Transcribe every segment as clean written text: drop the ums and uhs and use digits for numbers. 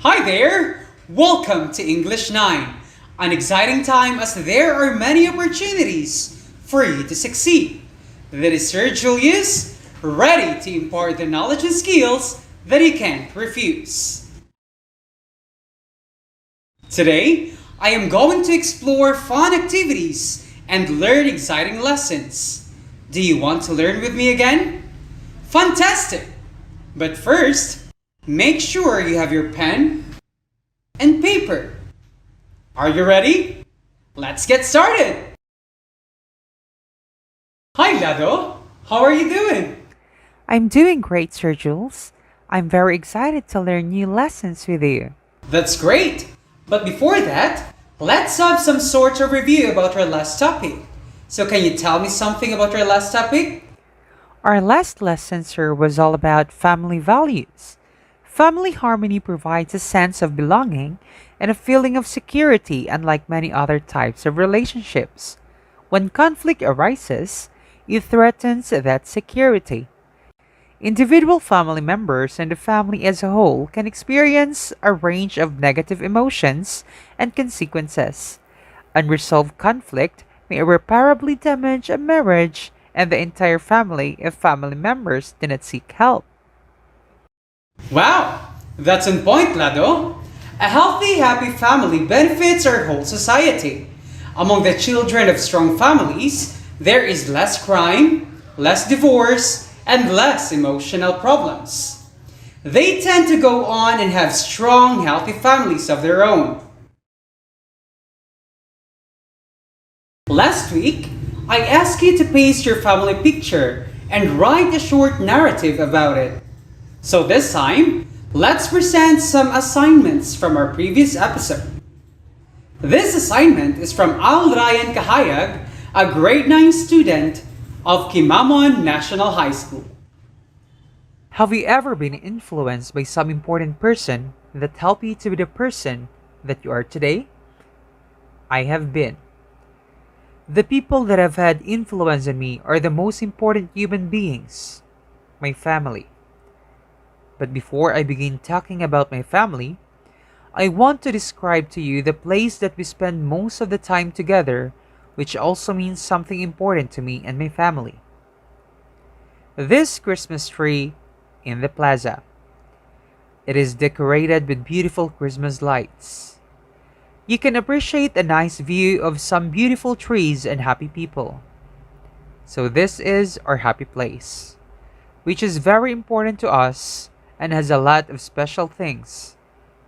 Hi there! Welcome to English 9, an exciting time as there are many opportunities for you to succeed. This is Sir Julius, ready to impart the knowledge and skills that you can't refuse. Today, I am going to explore fun activities and learn exciting lessons. Do you want to learn with me again? Fantastic! But first, make sure you have your pen and paper. Are you ready? Let's get started! Hi Lado, how are you doing? I'm doing great, Sir Jules. I'm very excited to learn new lessons with you. That's great! But before that, let's have some sort of review about our last topic. So can you tell me something about our last topic? Our last lesson, sir, was all about family values. Family harmony provides a sense of belonging and a feeling of security, unlike many other types of relationships. When conflict arises, it threatens that security. Individual family members and the family as a whole can experience a range of negative emotions and consequences. Unresolved conflict may irreparably damage a marriage and the entire family if family members do not seek help. Wow! That's on point, Lado! A healthy, happy family benefits our whole society. Among the children of strong families, there is less crime, less divorce, and less emotional problems. They tend to go on and have strong, healthy families of their own. Last week, I asked you to paste your family picture and write a short narrative about it. So this time, let's present some assignments from our previous episode. This assignment is from Al Ryan Kahayag, a grade 9 student of Kimamon National High School. Have you ever been influenced by some important person that helped you to be the person that you are today? I have been. The people that have had influence on me are the most important human beings, my family. But before I begin talking about my family, I want to describe to you the place that we spend most of the time together, which also means something important to me and my family. This Christmas tree in the plaza. It is decorated with beautiful Christmas lights. You can appreciate a nice view of some beautiful trees and happy people. So this is our happy place, which is very important to us and has a lot of special things.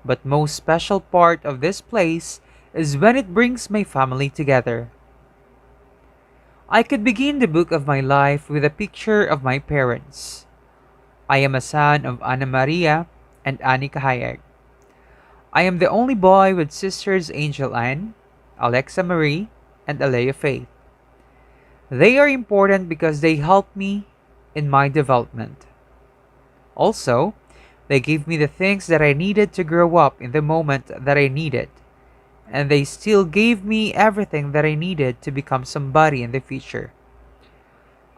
But most special part of this place is when it brings my family together. I could begin the book of my life with a picture of my parents. I am a son of Ana Maria and Annie Kahayag. I am the only boy with sisters Angel Ann, Alexa Marie, and Alea Faith. They are important because they help me in my development. Also, they gave me the things that I needed to grow up in the moment that I needed, and they still gave me everything that I needed to become somebody in the future.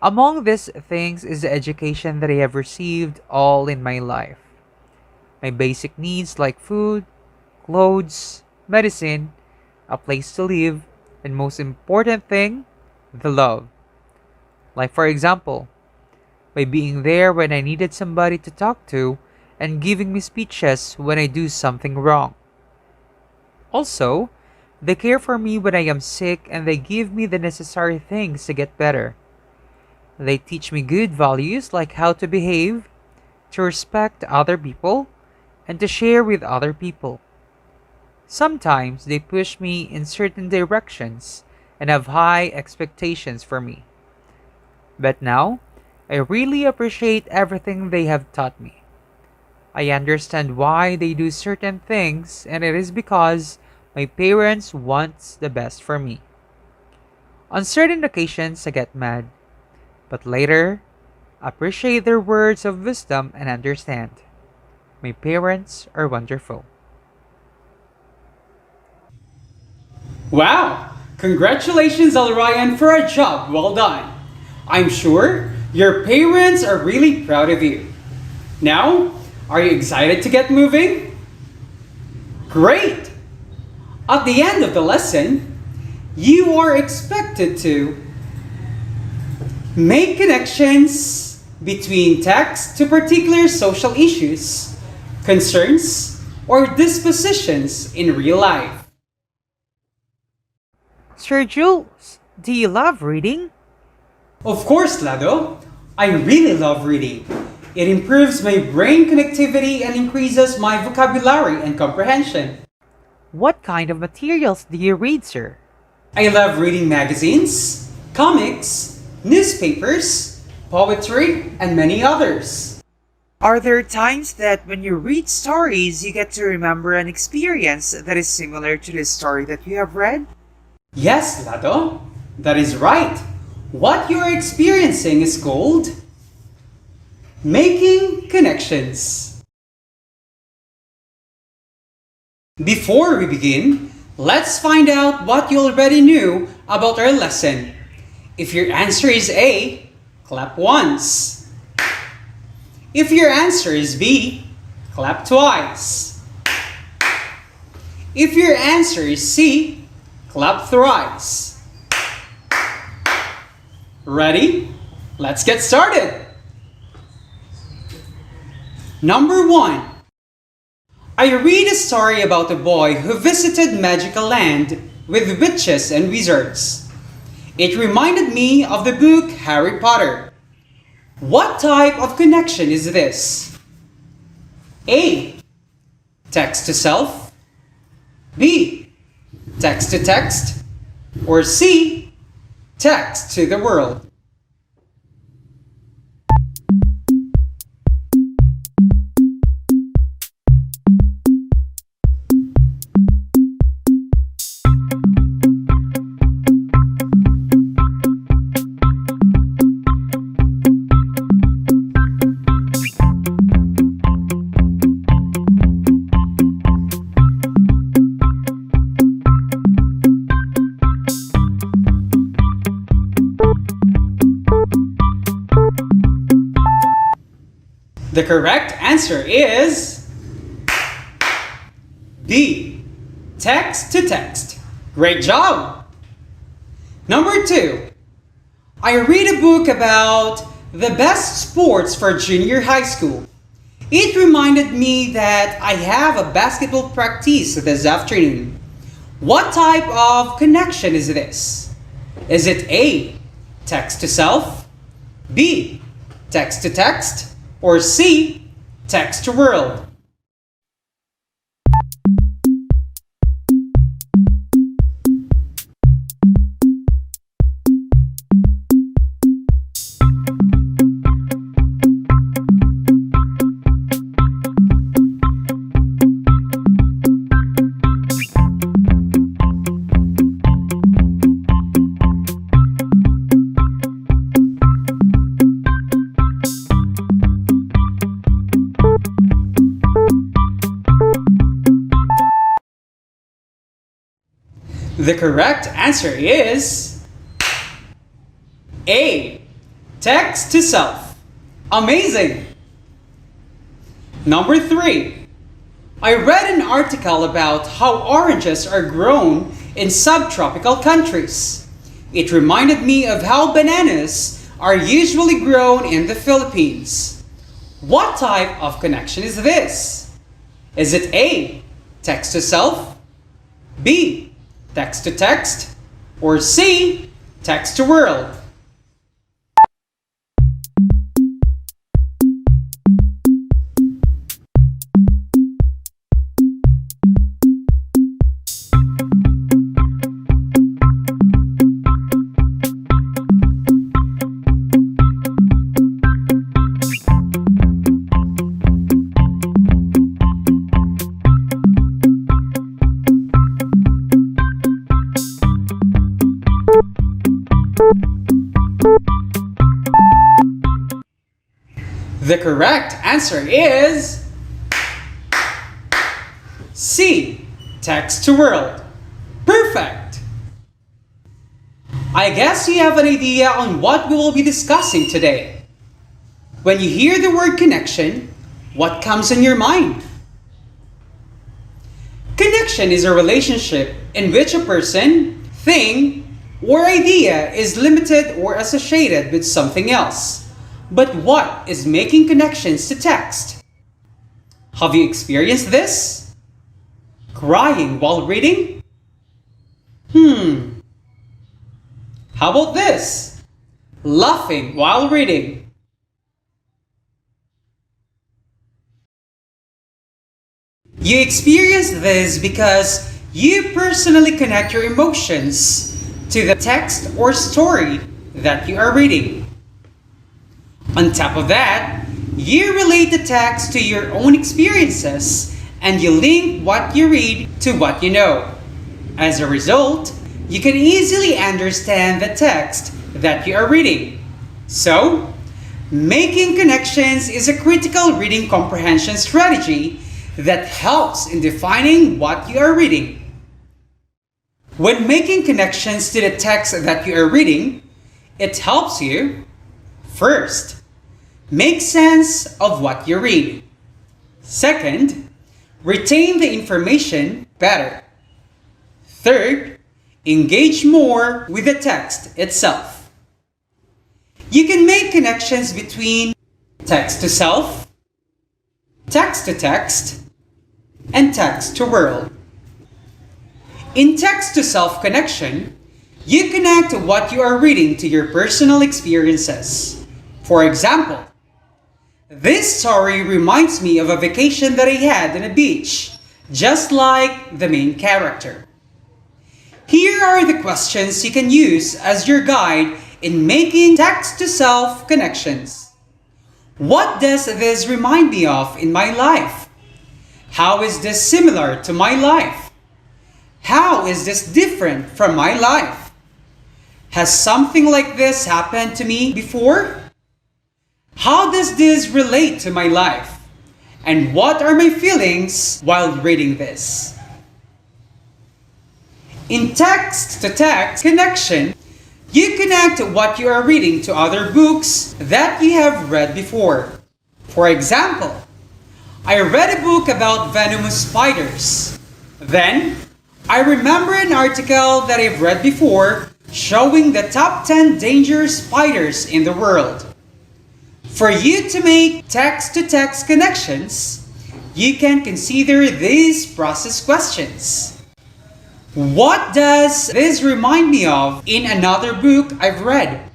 Among these things is the education that I have received all in my life. My basic needs like food, clothes, medicine, a place to live, and most important thing, the love. Like for example, by being there when I needed somebody to talk to and giving me speeches when I do something wrong. Also, they care for me when I am sick and they give me the necessary things to get better. They teach me good values like how to behave, to respect other people, and to share with other people. Sometimes they push me in certain directions and have high expectations for me. But now, I really appreciate everything they have taught me. I understand why they do certain things, and it is because my parents want the best for me. On certain occasions, I get mad, but later, appreciate their words of wisdom and understand. My parents are wonderful. Wow! Congratulations, Al Ryan, for a job well done. I'm sure your parents are really proud of you. Now, are you excited to get moving? Great! At the end of the lesson, you are expected to make connections between text to particular social issues, concerns, or dispositions in real life. Sir Jules, do you love reading? Of course, Lado. I really love reading. It improves my brain connectivity and increases my vocabulary and comprehension. What kind of materials do you read, sir? I love reading magazines, comics, newspapers, poetry, and many others. Are there times that when you read stories, you get to remember an experience that is similar to the story that you have read? Yes, Lado. That is right. What you are experiencing is called making connections. Before we begin, let's find out what you already knew about our lesson. If your answer is A, clap once. If your answer is B, clap twice. If your answer is C, clap thrice. Ready? Let's get started! Number 1. I read a story about a boy who visited magical land with witches and wizards. It reminded me of the book Harry Potter. What type of connection is this? A. Text to self. B. Text to text. Or C. Text to the world. The correct answer is B. Text to text. Great job! Number 2. I read a book about the best sports for junior high school. It reminded me that I have a basketball practice this afternoon. What type of connection is this? Is it A. Text to self? B. Text to text? Or C. Text to world? The correct answer is A. Text to self. Amazing! Number 3. I read an article about how oranges are grown in subtropical countries. It reminded me of how bananas are usually grown in the Philippines. What type of connection is this? Is it A. Text to self? B. Text to text? Or C. Text to world? The correct answer is C. Text to world. Perfect! I guess you have an idea on what we will be discussing today. When you hear the word connection, what comes in your mind? Connection is a relationship in which a person, thing, or idea is limited or associated with something else. But what is making connections to text? Have you experienced this? Crying while reading? How about this? Laughing while reading? You experience this because you personally connect your emotions to the text or story that you are reading. On top of that, you relate the text to your own experiences and you link what you read to what you know. As a result, you can easily understand the text that you are reading. So, making connections is a critical reading comprehension strategy that helps in defining what you are reading. When making connections to the text that you are reading, it helps you, first, make sense of what you read. Second, retain the information better. Third, engage more with the text itself. You can make connections between text to self, text to text, and text to world. In text to self connection, you connect what you are reading to your personal experiences. For example, this story reminds me of a vacation that I had on a beach, just like the main character. Here are the questions you can use as your guide in making text to self connections. What does this remind me of in my life? How is this similar to my life? How is this different from my life? Has something like this happened to me before? How does this relate to my life? And what are my feelings while reading this? In text-to-text connection, you connect what you are reading to other books that you have read before. For example, I read a book about venomous spiders. Then, I remember an article that I've read before showing the top 10 dangerous spiders in the world. For you to make text-to-text connections, you can consider these process questions. What does this remind me of in another book I've read?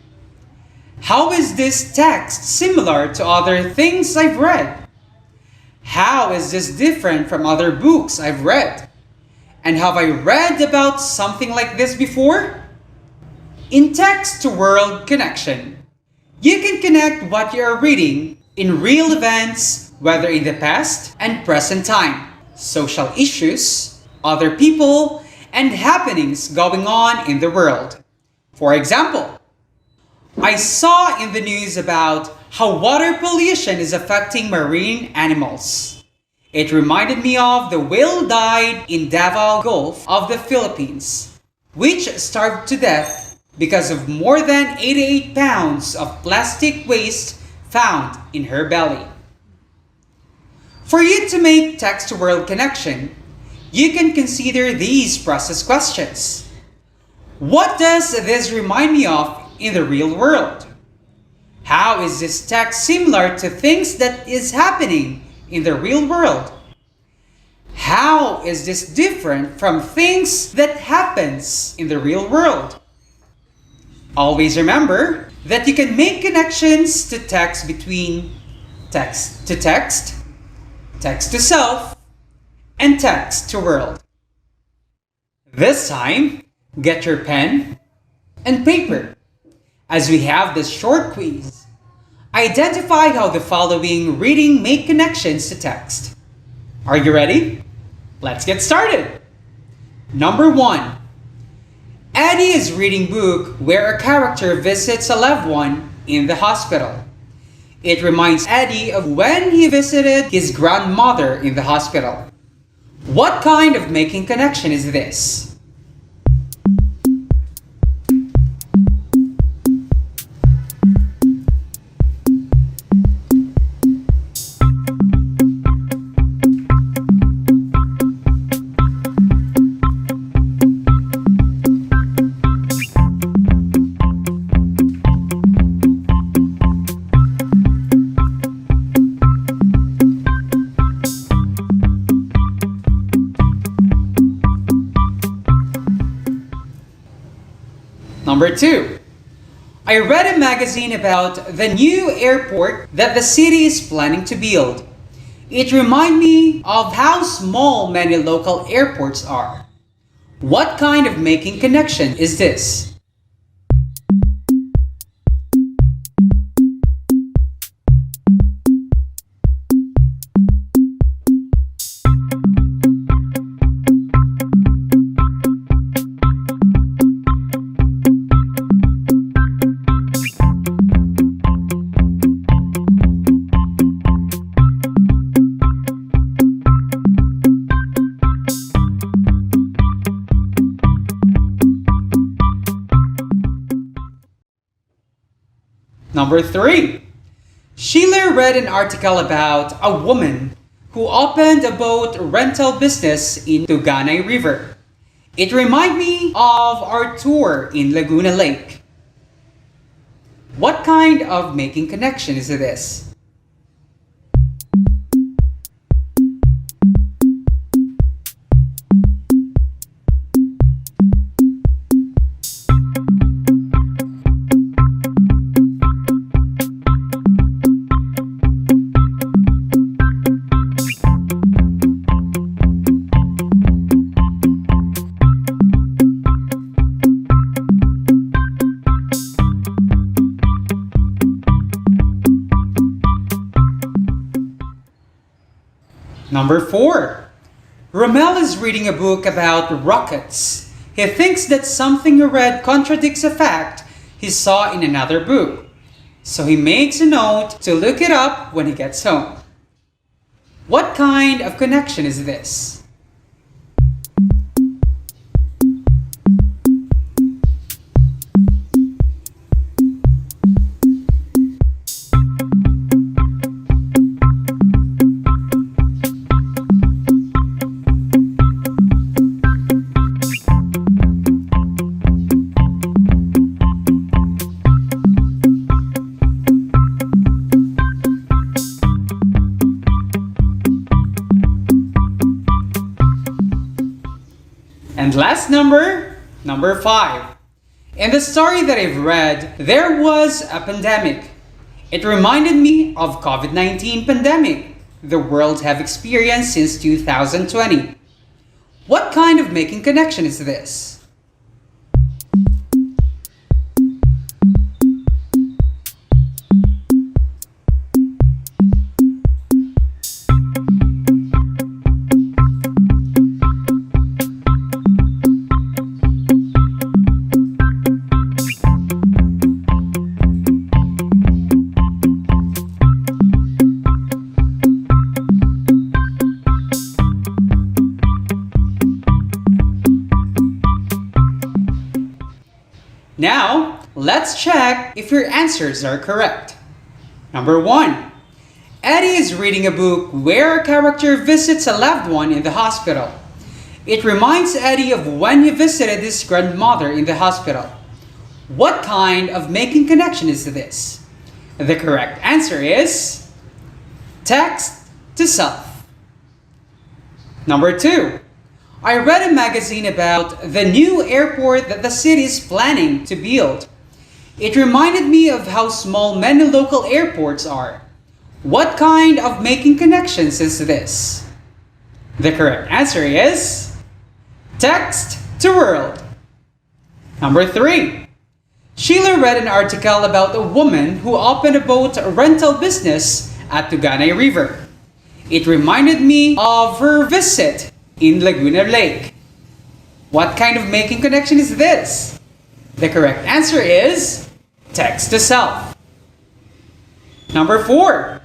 How is this text similar to other things I've read? How is this different from other books I've read? And have I read about something like this before? In text-to-world connection, you can connect what you are reading in real events, whether in the past and present time, social issues, other people, and happenings going on in the world. For example, I saw in the news about how water pollution is affecting marine animals. It reminded me of the whale died in Davao Gulf of the Philippines, which starved to death because of more than 88 pounds of plastic waste found in her belly. For you to make text-to-world connection, you can consider these process questions. What does this remind me of in the real world? How is this text similar to things that is happening in the real world? How is this different from things that happens in the real world? Always remember that you can make connections to text between text to text, text to self, and text to world. This time, get your pen and paper as we have this short quiz. Identify how the following reading make connections to text. Are you ready? Let's get started. Number 1. Eddie is reading book where a character visits a loved one in the hospital. It reminds Eddie of when he visited his grandmother in the hospital. What kind of making connection is this? Number 2. I read a magazine about the new airport that the city is planning to build. It reminded me of how small many local airports are. What kind of making connection is this? Number 3. Sheila read an article about a woman who opened a boat rental business in Tuganay River. It reminded me of our tour in Laguna Lake. What kind of making connection is this? Number 4. Romel is reading a book about rockets. He thinks that something he read contradicts a fact he saw in another book. So he makes a note to look it up when he gets home. What kind of connection is this? And last number 5. In the story that I've read, there was a pandemic. It reminded me of COVID-19 pandemic the world have experienced since 2020. What kind of making connection is this? Now, let's check if your answers are correct. Number 1. Eddie is reading a book where a character visits a loved one in the hospital. It reminds Eddie of when he visited his grandmother in the hospital. What kind of making connection is this? The correct answer is text to self. Number 2. I read a magazine about the new airport that the city is planning to build. It reminded me of how small many local airports are. What kind of making connections is this? The correct answer is text to world. Number 3. Sheila read an article about a woman who opened a boat rental business at Tuganay River. It reminded me of her visit in Laguna Lake. What kind of making connection is this? The correct answer is text to self. Number 4.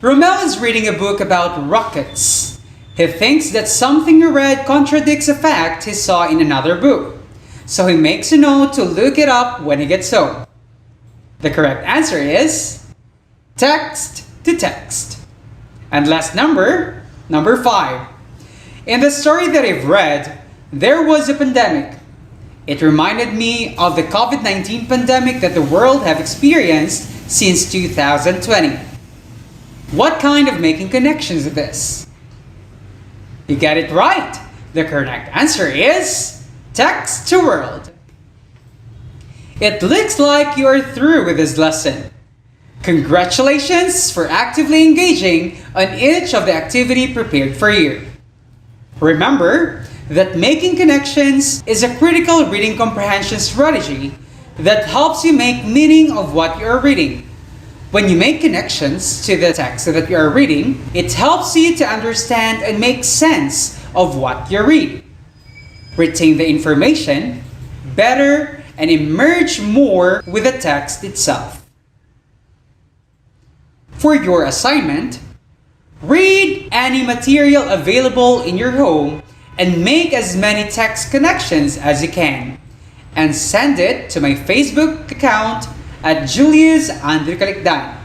Romel is reading a book about rockets. He thinks that something he read contradicts a fact he saw in another book. So he makes a note to look it up when he gets home. The correct answer is text to text. And last number 5. In the story that I've read, there was a pandemic. It reminded me of the COVID-19 pandemic that the world have experienced since 2020. What kind of making connections is this? You get it right. The correct answer is text to world. It looks like you are through with this lesson. Congratulations for actively engaging on each of the activity prepared for you. Remember that making connections is a critical reading comprehension strategy that helps you make meaning of what you are reading. When you make connections to the text that you are reading, it helps you to understand and make sense of what you read, retain the information better, and emerge more with the text itself. For your assignment, read any material available in your home and make as many text connections as you can, and send it to my Facebook account at JULIUS_CALICDAN,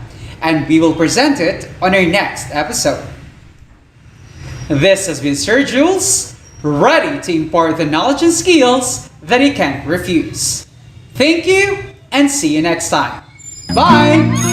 and we will present it on our next episode. This has been Sir Jules, ready to impart the knowledge and skills that you can't refuse. Thank you, and see you next time. Bye!